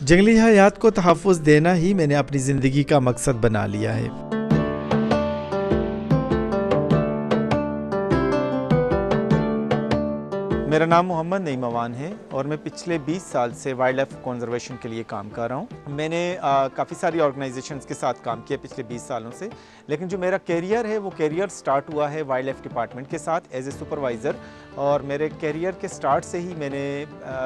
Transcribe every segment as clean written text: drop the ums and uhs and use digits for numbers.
जंगली हयात को तहफ़्फ़ुज़ देना ही मैंने अपनी ज़िंदगी का मकसद बना लिया है। मेरा नाम मोहम्मद नईम अवान है और मैं पिछले 20 साल से वाइल्ड लाइफ कंजर्वेशन के लिए काम कर रहा हूँ। मैंने काफ़ी सारी ऑर्गेनाइजेशंस के साथ काम किया पिछले 20 सालों से, लेकिन जो मेरा कैरियर है वो कैरियर स्टार्ट हुआ है वाइल्ड लाइफ डिपार्टमेंट के साथ एज ए सुपरवाइज़र। और मेरे कैरियर के स्टार्ट से ही मैंने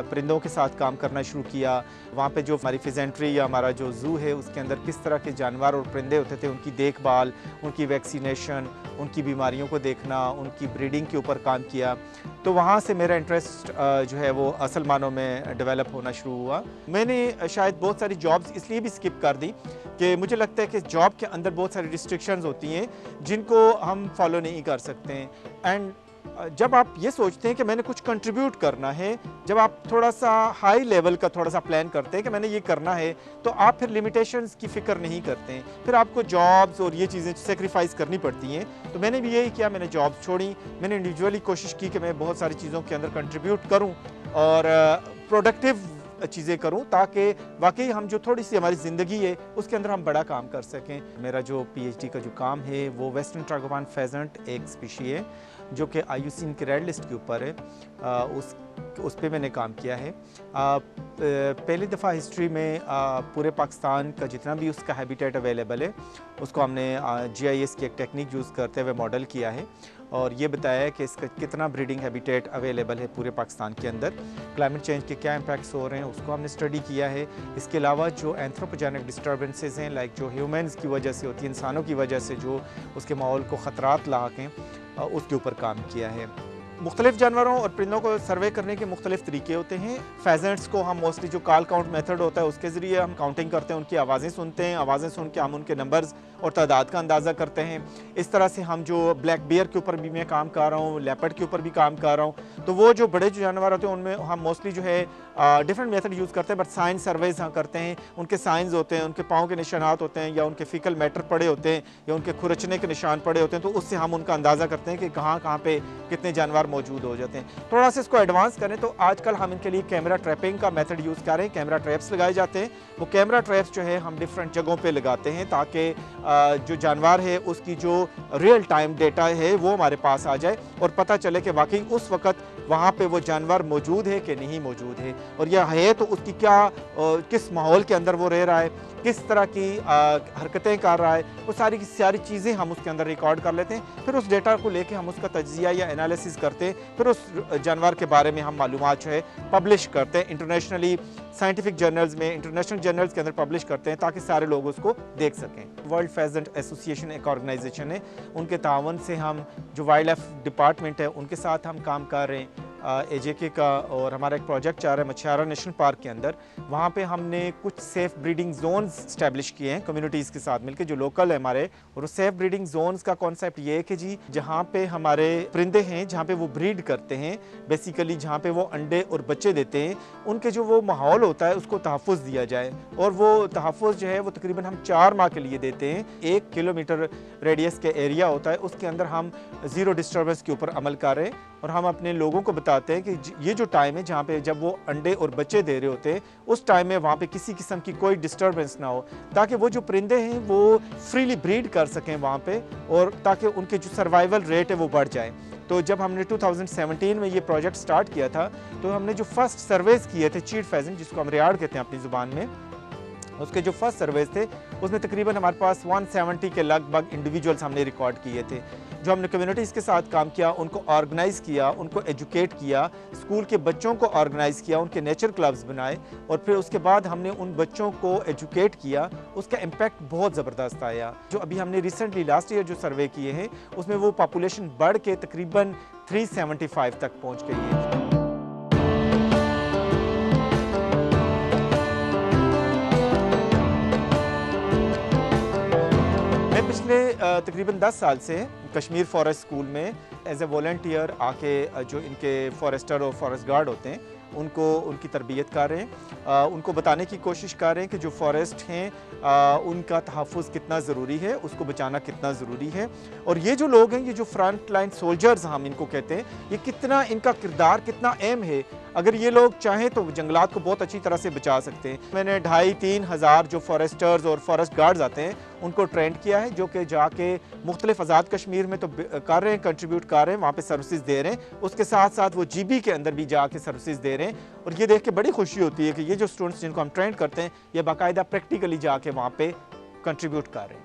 परिंदों के साथ काम करना शुरू किया। वहाँ पे जो हमारी फिजेंट्री या हमारा जो ज़ू है उसके अंदर किस तरह के जानवर और परिंदे होते थे, उनकी देखभाल, उनकी वैक्सीनेशन, उनकी बीमारियों को देखना, उनकी ब्रीडिंग के ऊपर काम किया। तो वहाँ से मेरा इंटरेस्ट जो है वो असल मानों में डेवलप होना शुरू हुआ। मैंने शायद बहुत सारी जॉब्स इसलिए भी स्किप कर दी कि मुझे लगता है कि जॉब के अंदर बहुत सारी रिस्ट्रिक्शंस होती हैं जिनको हम फॉलो नहीं कर सकते हैं। एंड जब आप ये सोचते हैं कि मैंने कुछ कंट्रीब्यूट करना है, जब आप थोड़ा सा हाई लेवल का थोड़ा सा प्लान करते हैं कि मैंने ये करना है, तो आप फिर लिमिटेशंस की फ़िक्र नहीं करते हैं। फिर आपको जॉब्स और ये चीज़ें सेक्रीफाइस करनी पड़ती हैं। तो मैंने भी यही किया, मैंने जॉब्स छोड़ी। मैंने इंडिविजुअली कोशिश की कि मैं बहुत सारी चीज़ों के अंदर कंट्रीब्यूट करूँ और प्रोडक्टिव चीज़ें करूं, ताकि वाकई हम जो थोड़ी सी हमारी ज़िंदगी है उसके अंदर हम बड़ा काम कर सकें। मेरा जो पीएचडी का जो काम है वो वेस्टर्न ट्रागोपान फेजेंट एक स्पीशी है जो कि IUCN की रेड लिस्ट के ऊपर है। उस पे मैंने काम किया है। पहली दफ़ा हिस्ट्री में पूरे पाकिस्तान का जितना भी उसका हैबिटेट अवेलेबल है उसको हमने GIS की एक टेक्निक यूज़ करते हुए मॉडल किया है और ये बताया है कि इसका कितना ब्रीडिंग हैबिटेट अवेलेबल है पूरे पाकिस्तान के अंदर। क्लाइमेट चेंज के क्या इम्पैक्ट्स हो रहे हैं उसको हमने स्टडी किया है। इसके अलावा जो एंथ्रोपोजेनिक डिस्टर्बेंसेस हैं, लाइक जो ह्यूमंस की वजह से होती है, इंसानों की वजह से जो उसके माहौल को ख़तरात लाक हैं, उसके ऊपर काम किया है। मुख्तलिफ जानवरों और परिंदों को सर्वे करने के मुख्तलिफ तरीके होते हैं। फेजेंट्स को हम मोस्टली जो कॉल काउंट मेथड होता है उसके ज़रिए हम काउंटिंग करते हैं, उनकी आवाज़ें सुनते हैं, आवाज़ें सुन के हम उनके नंबर्स और तादाद का अंदाज़ा करते हैं। इस तरह से हम जो ब्लैक बियर के ऊपर भी मैं काम कर रहा हूँ, लेपर्ड के ऊपर भी काम कर रहा हूँ, तो वो जो बड़े जो जानवर होते हैं उनमें हम मोस्टली जो है डिफरेंट मेथड यूज़ करते हैं, बट साइन सर्वेज हाँ करते हैं। उनके साइंस होते हैं, उनके पाँव के निशानात होते हैं, या उनके फीकल मैटर पड़े होते हैं, या उनके खुरचने के निशान पड़े होते हैं, तो उससे हम उनका अंदाज़ा करते हैं कि कहाँ कहाँ पे कितने जानवर मौजूद हो जाते हैं। थोड़ा सा इसको एडवांस करें तो आजकल हम इनके लिए कैमरा ट्रैपिंग का मेथड यूज़ कर रहे हैं। कैमरा ट्रैप्स लगाए जाते हैं। वो कैमरा ट्रैप्स जो है हम डिफरेंट जगहों पे लगाते हैं ताकि जो जानवर है उसकी जो रियल टाइम डेटा है वो हमारे पास आ जाए और पता चले कि वाकई उस वक्त वहाँ पे वो जानवर मौजूद है कि नहीं मौजूद है, और यह है तो उसकी क्या किस माहौल के अंदर वो रह रहा है, किस तरह की हरकतें कर रहा है, वो सारी की सारी चीज़ें हम उसके अंदर रिकॉर्ड कर लेते हैं। फिर उस डेटा को लेके हम उसका तज्जिया या एनालिसिस करते हैं, फिर उस जानवर के बारे में हम मालूमात जो है पब्लिश करते हैं इंटरनेशनली साइंटिफिक जर्नल्स में, इंटरनेशनल जर्नल्स के अंदर पब्लिश करते हैं ताकि सारे लोग उसको देख सकें। वर्ल्ड फेजेंट एसोसिएशन एक ऑर्गेनाइजेशन है, उनके तावन से हम जो वाइल्ड लाइफ डिपार्टमेंट है उनके साथ हम काम कर रहे हैं AJK का, और हमारा एक प्रोजेक्ट चल रहा है मछियारा नेशनल पार्क के अंदर। वहाँ पे हमने कुछ सेफ ब्रीडिंग जोन्स स्टैब्लिश किए हैं कम्युनिटीज़ के साथ मिलकर जो लोकल है हमारे। और सेफ ब्रीडिंग जोन्स का कॉन्सेप्ट ये है कि जी जहाँ पे हमारे परिंदे हैं, जहाँ पे वो ब्रीड करते हैं, बेसिकली जहाँ पे वो अंडे और बच्चे देते हैं, उनके जो वो माहौल होता है उसको तहफ़्फ़ुज़ दिया जाए। और वो तहफ़्फ़ुज़ जो है वो तकरीबन हम 4 माह के लिए देते हैं। 1 किलोमीटर रेडियस के एरिया होता है, उसके अंदर हम ज़ीरो डिस्टर्बेंस के ऊपर अमल कर रहे हैं। और हम अपने लोगों को बताते हैं कि ये जो टाइम है जहाँ पे जब वो अंडे और बच्चे दे रहे होते हैं उस टाइम में वहाँ पे किसी किस्म की कोई डिस्टर्बेंस ना हो, ताकि वो जो परिंदे हैं वो फ्रीली ब्रीड कर सकें वहाँ पे, और ताकि उनके जो सर्वाइवल रेट है वो बढ़ जाए। तो जब हमने 2017 में ये प्रोजेक्ट स्टार्ट किया था तो हमने जो फर्स्ट सर्वेस किए थे चीट फेजेंट, जिसको हम रियार्ड कहते हैं अपनी ज़ुबान में, उसके जो फर्स्ट सर्वेस थे उसमें तकरीबन हमारे पास 170 के लगभग इंडिविजुअल्स हमने रिकॉर्ड किए थे। जो हमने कम्युनिटीज़ के साथ काम किया, उनको ऑर्गेनाइज़ किया, उनको एजुकेट किया, स्कूल के बच्चों को ऑर्गेनाइज़ किया, उनके नेचर क्लब्स बनाए, और फिर उसके बाद हमने उन बच्चों को एजुकेट किया। उसका इम्पैक्ट बहुत ज़बरदस्त आया। जो अभी हमने रिसेंटली लास्ट ईयर जो सर्वे किए हैं उसमें वो पॉपुलेशन बढ़ के तकरीबन 375 तक पहुँच गई है। पिछले तकरीबन 10 साल से कश्मीर फॉरेस्ट स्कूल में एज ए वॉलंटियर आके जो इनके फॉरेस्टर और फॉरेस्ट गार्ड होते हैं उनको उनकी तरबियत कर रहे हैं, उनको बताने की कोशिश कर रहे हैं कि जो फॉरेस्ट हैं उनका तहफ़्फ़ुज़ कितना ज़रूरी है, उसको बचाना कितना ज़रूरी है। और ये जो लोग हैं, ये जो फ्रंट लाइन सोल्जर्स हम इनको कहते हैं, ये कितना इनका किरदार कितना अहम है। अगर ये लोग चाहें तो जंगलात को बहुत अच्छी तरह से बचा सकते हैं। मैंने 2,500-3 हज़ार जो फॉरेस्टर्स और फॉरेस्ट गार्ड्स आते हैं उनको ट्रेंड किया है, जो कि जाके मुख्तलिफ आज़ाद कश्मीर में तो कर रहे हैं, कंट्रीब्यूट कर रहे हैं, वहाँ पे सर्विसेज दे रहे हैं। उसके साथ साथ वो GB के अंदर भी जाके सर्विसेज दे रहे हैं। और ये देख के बड़ी खुशी होती है कि ये जो स्टूडेंट्स जिनको हम ट्रेंड करते हैं, ये बाकायदा प्रैक्टिकली जाके वहाँ पे कंट्रीब्यूट कर रहे हैं।